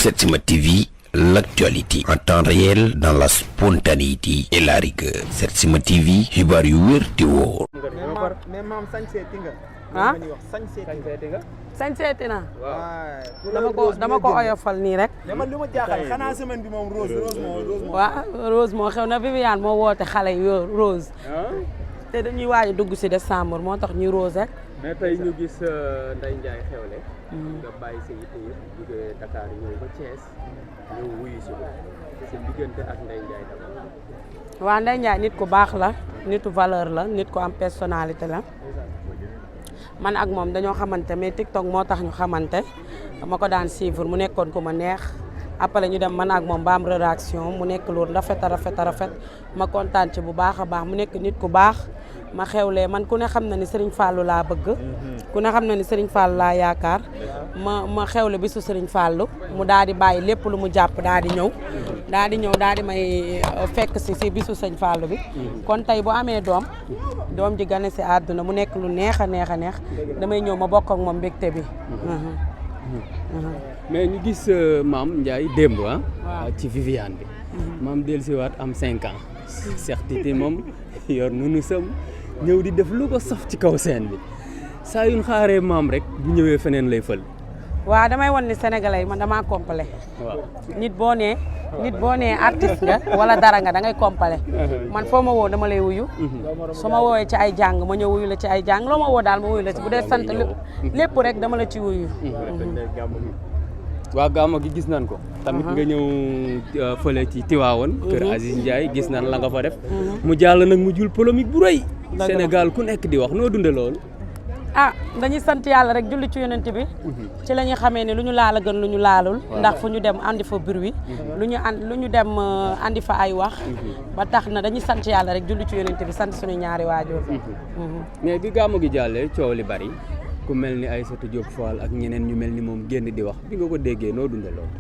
Setsima TV, l'actualité en temps réel dans la spontanéité et la rigueur. Setsima TV, xibaar yu wér te wóor. mais maam sañseeti nga. ah sañseeti nga. sañseeti naa. waaw dama ko oyofal nii rek. mais man li ma jaaxal xanaa semaine bi moom Rose moo. waaw Rose moo xew na Viviane moo woote xale yi Rose. te dañuy waaj a dugg si décembre moo tax ñuy Rose rek. mais tey ñu gis Ndeye Ndiaye xewle. nga bàyyi sa yitte yëpp jóge Dakar ñëw ba Thiès ñëw wuyu si ko seen diggante ak Ndeye Ndiaye dama. waaw Ndeye Ndiaye nit ku baax la nitu valeur la nit ku am personnalité la man ak moom dañoo xamante mais TikTok moo tax ñu xamante dama ko daan suivre mu nekkoon ku ma neex après ñu dem man ak moom ba am réaction mu nekk loolu rafet a rafet ma kontaan ci bu baax a baax mu nekk nit ku baax ma xewlee man ku ne xam na ni Serigne Fallou laa bëgg ku ne xam na ni Serigne Fallou laa yaakaar ma xewle bisu Serigne Fallou mu daal di bàyyi lépp lu mu jàpp daal di ñëw daal di may fekk si bisu Serigne Fallou bi kon tey bu amee doom ji gane si àdduna mu nekk lu neex a neex damay ñëw ma bokk ak moom mbégte bi mais ñu gis maam Ndiaye démb ci Viviane bi maam dellusiwaat am 5 ans Cheikh Titi moom yor nunu sam ñëw di def lu ko saf ci kaw scène bi saa yuñ xaaree maam rek bu ñëwee feneen lay fël. waaw damay won ni sénégalais man damaa complet waaw nit boo nee artiste nga wala dara nga da ngay complet man foo ma woo dama lay wuyu su ma woowee ci ay jàng ma ñëw wuyu la ci ay jàng loo ma woo daal ma wuyu la ci bu dee sant lépp rek dama la ci wuyu. waa gàmmu gi gis nañ ko tamit nga ñëw fële ci Tiwaawoon kër Aziz Ndiaye gis nañ la nga fa def mu jàll nag mu jul polémique bu rëy Sénégal ku nekk di wax noo dunde loolu dañuy sant yàlla rek julli ci yonent bi ci la ñuy xamee ne lu ñu laal a gën lu ñu laalul ndax fu ñu dem andi fa bruit lu ñu dem andi fa ay wax ba tax na dañuy sant yàlla rek julli ci yonent bi sant suñu ñaari waajur mais bi gàmmu gi jàllee coow li bari ku mel ni Aïssatou Diop Fall ak ñeneen ñu mel ni moom génn di wax bi nga ko déggee noo dunde loolu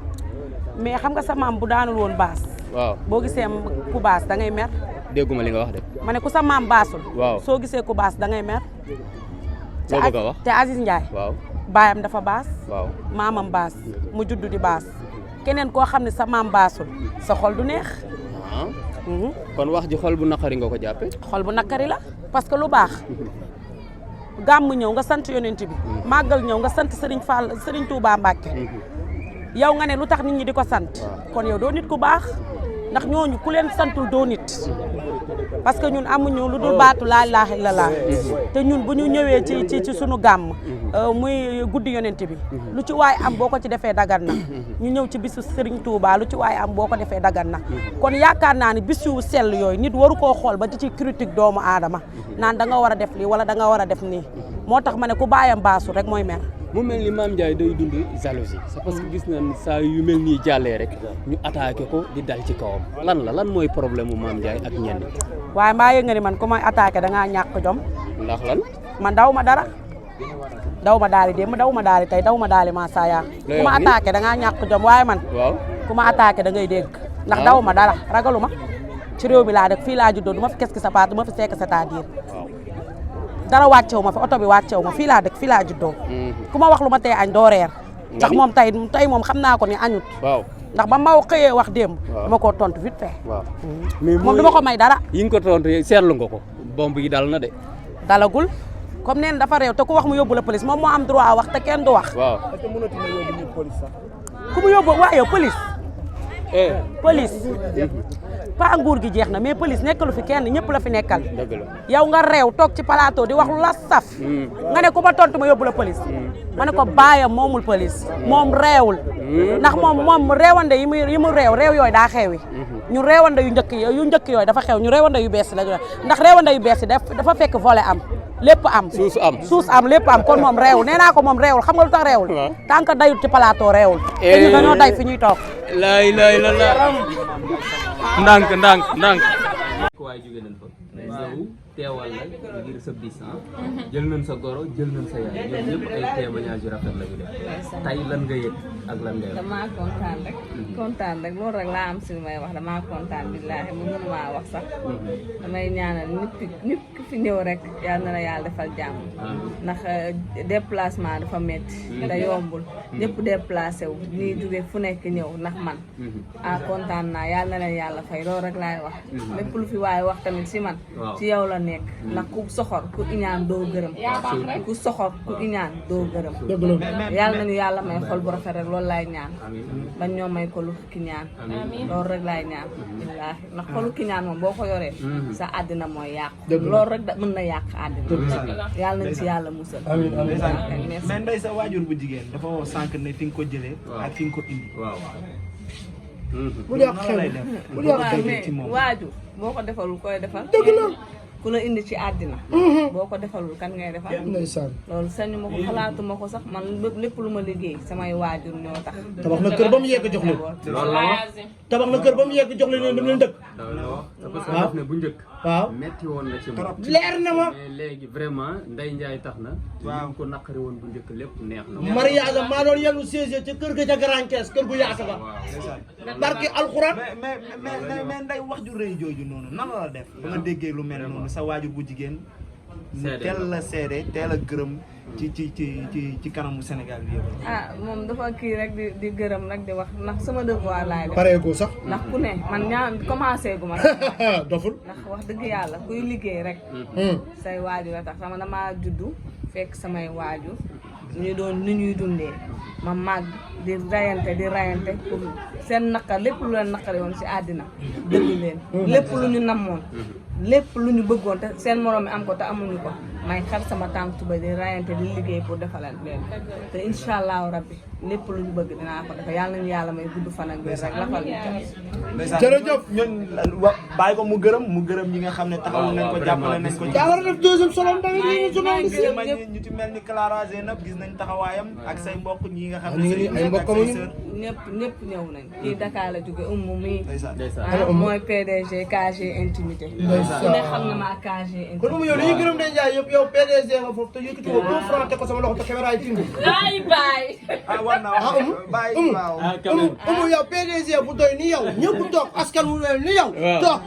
mais xam nga sa maam bu daanul woon baas waaw boo gisee ku baas da ngay mer dégguma li nga wax de ma ne ku sa maam baasul waaw soo gisee ku baas da ngay mer loo bëgg a wax te Aziz Ndiaye waaw baayam dafa baas waaw maamam baas mu juddu di baas keneen koo xam ne sa maam baasul sa xol du neex kon wax ji xol bu naqari nga ko jàppe xol bu naqari la parce que lu baax gàmm ñëw nga sant yonent bi màggal ñëw nga sant Serigne Touba Mbacke yow nga ne lu tax nit ñi di ko sant kon yow doo nit ku baax ndax ñooñu ku leen santul doo nit parce que ñun amuñu lu dul baatu laa ilaaha illallaah te ñun bu ñu ñëwee ci suñu gàmm muy guddi yonent bi lu ci waay am boo ko ci defee dagan na ñu ñëw ci bisu Serigne Touba lu ci waay am boo ko defee dagan na kon yaakaar naa ne bis yu sell yooyu nit waru koo xool ba di ci critique doomu aadama naan da nga war a def lii wala da nga war a def nii moo tax ma ne ku baayam baasu rek mooy mer mu mel ni Mame Ndiaye day dund jalousie c'est parce que gis nañ saa yu mel nii jàllee rek ñu attaqué ko di dal ci kawam lan mooy problème mu Mame Ndiaye ak ñenn waaye mbaa yëg nga ni man ku may attaqué da ngaa ñàkk jom ndax lan man daw ma dara daw ma daali démb daw ma daali tey daw ma daali maasaya ku ma attaqué da ngaa ñàkk jom waaye man waaw ku ma attaqué da ngay dégg ndax daw ma dara ragalu ma ci réew mi laa dëkk fii laa juddoo du ma fi kes ki sa paat du ma fi sekk c'est-à-dire dara wàccewu ma fi oto bi wàccewu ma fii laa dëkk fii laa juddoo ku ma wax lu ma tee añ doo reer ndax moom tey moom xam naa ko ni añut waaw ndax ba ma xëyee wax démb dama koo tontu vite fait waaw moom duma ko may dara yi nga ko tontu seetlu nga ko bomb yi dal na de dalagul comme neen dafa réew te ku wax mu yóbbu la police moom moo am droit wax te kenn du wax waaw ku mu yóbbu waa yow police pas nguur gi jeex na mais police nekkalu fi kenn ñëpp la fi nekkal dëgg la yow nga réew toog ci plateau di wax lu la saf nga ne ku ma tontu ma yóbbu la police ma ne ko baayam moomul police moom réewul ndax moom réewande yi mu réew yooyu daa xewi ñu réewande yu njëkk yooyu dafa xew ñu réewande yu bees la ndax réewande yu bees yi dafa fekk volet am lépp am suus am lépp am kon moom réewul nee naa ko moom réewul xam nga lu tax réewul tant que dayut ci plateau réewul te ñu dañoo day fi ñuy toog lay la ndànk waay jóge nañ fa ñëw teewal la ngir sa bis jël nañ sa goro jël nañ sa yaay ñoom ñëpp ay témoignage yu rafet la ñu def tey lan nga yëg ak lan nga damaa kontaan rek loolu rek laa am si lu may wax damaa kontaan billaahi mu mënu maa wax sax damay ñaanal nit ki fi ñëw rek yal na la yàlla defal jàmm ndax déplacement dafa métti da yombul ñëpp déplacé wu ñuy jóge fu nekk ñëw ndax man kontaan naa yal na leen yàlla fay loolu rek laay wax lépp lu fi waaye wax tamit si man ci yow la nekk ndax ku soxor ku iñaan doo gërëm ku soxor ku iñaan doo gërëm yàlla nañu yàlla may xol bu rafet rek loolu laay ñaan bañ ñoo may ko lu ki ñaan loolu rek laay ñaan billaahi ndax xolu ki ñaan moom boo ko yoree sa àddina mooy yàqu loolu rek mën na yàq àddina yàlla nañ si yàlla musal mais Ndeye sa waajur bu jigéen dafa woo sànq ne fi nga ko jëlee ak fi nga ko indi bu dee xew bu dee xew ci moom waajur boo ko defalul koy defal ku la indi ci àddina boo ko defalul kan ngay defal ndeysaan loolu sañu ma ko xalaatuma ko sax man lépp lu ma liggéey samay waajur ñoo tax tabax na kër ba mu yegg jox leen loolu la wax tabax na kër ba mu yegg jox leen dem leen dëkk parce que def ne bu njëkk waaw metti woon na ci moom leer na ma mais léegi vraiment Ndeye Ndiaye tax na ñu ko naqari woon bu njëkk lépp neex na mariage maa doon yellu siège ca kër ga ca Grand Thiès kër gu yaatu ba barki alxuraan mais Ndeye wax ju rëy jooju noonu nan la def ba nga déggee lu mel noonu sa waajur bu jigéen teel la seede teel a gërëm ci kanamu Sénégal bi yëpp moom dafa kii rek di gërëm rek di wax ndax sama devoir laay def paree ko sax ndax ku ne man ñaan commencé gu ma doful ndax wax dëgg yàlla kuy liggéey rek say waajur la tax sama dama juddu fekk samay waajur ñu doon ni ñuy dundee ma màgg di rayante pour seen naqar lépp lu leen naqari woon si àddina dëgg leen lépp lu ñu namoon lépp lu ñu bëggoon te seen moroom mi am ko te amuñu ko may xar sama tànk tuba di rayante di liggéey pour defalal leen te incha allahu rabbi lépp lu ñu bëgg dinaa ko defa yàlla nañu yàlla may gudd fan ak wér rek lafal ñu jërëjëf ñun bàyyi ko mu gërëm ñi nga xam ne taxawu nañ ko jàppale nañ ko daa war a def deuxième solo da nga ñu journaliste ñu ci mel ni Clara Zeynab gis nañ taxawaayam ak say mbokk ñi nga xam ñu ngi nii ay mbokkam ñëpp ñëw nañ kii Dakar la jóge mi ndeysaan mooy PDG KG intimité ku ne xam na ma KG intimité kon mu yow dañuy gërëm Ndeye Ndiaye yëpp yow PDG nga foofu te yëkkati ko 2 francs te ko sama loxo te caméra yi tingu ay baay war na wax bàyyi waaw umu yow PDG bu doy ni yow ñëpp toog askan wu mel ni yow toog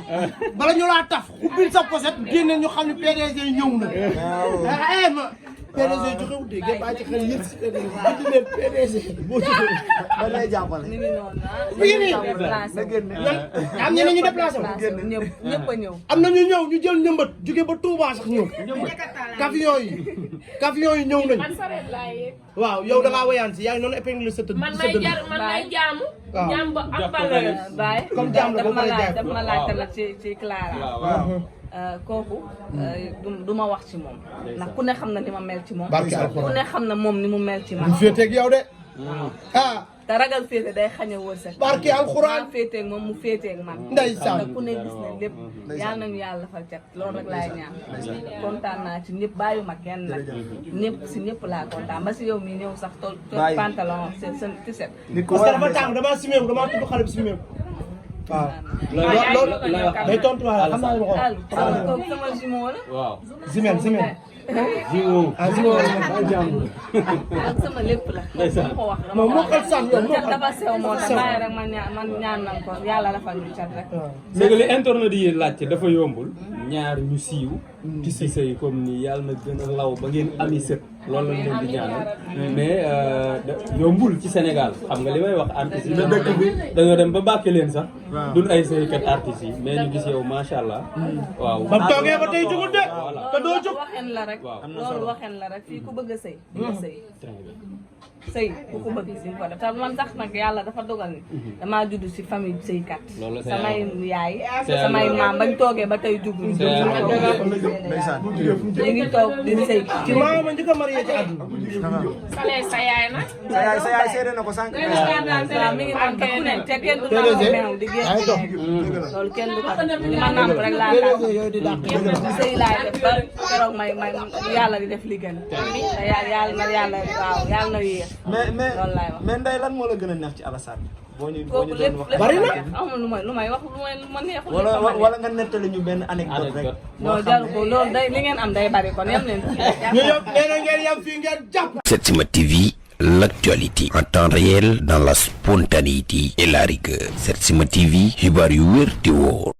bala ñu laa taf ubbil sa poset génne ñu xam ne PDG ñëw na ma PDG joxewul de ngeen bàyyi ci xel yëpp si PDG indi leen PDG boo joxee ba lay jàppale mi ngi noonu mi ngi nii am ñeneen ñu déplacé wu ñëpp a ñëw am na ñu ñëw ñu jël ñëmbat jóge ba Touba sax ñëw camion yi ñëw nañ waaw yow da ngaa wayaan si yaa ngi noonu épingle sa tëdd man may jaamu jaam ba am valeur baay comme jaam la boo paree jaay daf ma laaj tamit ci Clara kooku du ma wax ci moom ndax ku ne xam na ni ma mel ci moom ku ne xam na moom ni mu mel ci man ñu féeteeg yow de te ragal féete day xañ a wërsëg barki alxuraan féeteeg moom mu féeteeg man ndeysaan te ku ne gis na lépp yal nañu yàlla fal cat loolu rek laay ñaan kontaan naa ci ñëpp bàyyuma kenn nag ñëpp si ñëpp laa kontaan ba si yow mi ñëw sax tol pantalon sa tiset parce que dafa tàng damaa simeeku damaa tudd xale bi simeeku waaw loolu day tontu waaye xam naa li ma ko wax kooku sama jumeau la waaw Zimel ak sama lépp la ko wax moom moo ko sànni yow moo ko dafa sew moo tax bàyyi rek man ñaan nañ ko yàlla la fa ñu cat rek léegi li internet yi laajte dafa yombul ñaar ñu siiw ci si sëy comme ni yàlla na gën a law ba ngeen ami sët loolu lañ leen di ñaanal mais yombul ci Sénégal xam nga li may wax artistes yi dëkk bi dañoo dem ba bàkke leen sax duñ ay sëykat artistes yi mais ñu gis yow macha allah waaw ba mu toogee ba tey jugul de te doo jóg waxeen la rek loolu waxeen la rek fii ku bëgg a sëy nga sëy sëy ku ko bëgg si ko def te man sax nag yàlla dafa dogal ni damaa judd si famille sëykat samay yaay samay maam bañ toogee ba tey jugul ñu ngi toog di sëy ci maama njëkk a marié ci àdduna Sale sa yaay nag sa yaay seede na ko sànq waaw mi ngi naan ku ne te kenn du naan meew di génn loolu kenn du ko ma namp rek laa taal sëy laay def ba keroog may yàlla di def li gën te yàlla na yéex mais loolu laay wax mais Ndeye lan moo la gën a neex ci Alassane boo ñu kooku lépp doon wax. lépp bari na. amul lu may wax lu ma neexul. wala nga nettali ñu benn anecdote rek. non jaru ko loolu day li ngeen am day bari kon yam leen. ñu yëpp nee na ngeen yam fii ngeen jàpp. Setsima TV, l'actualité en temps réel dans la spontanéité et la rigueur. Setsima TV, xibaar yu wér te wóor.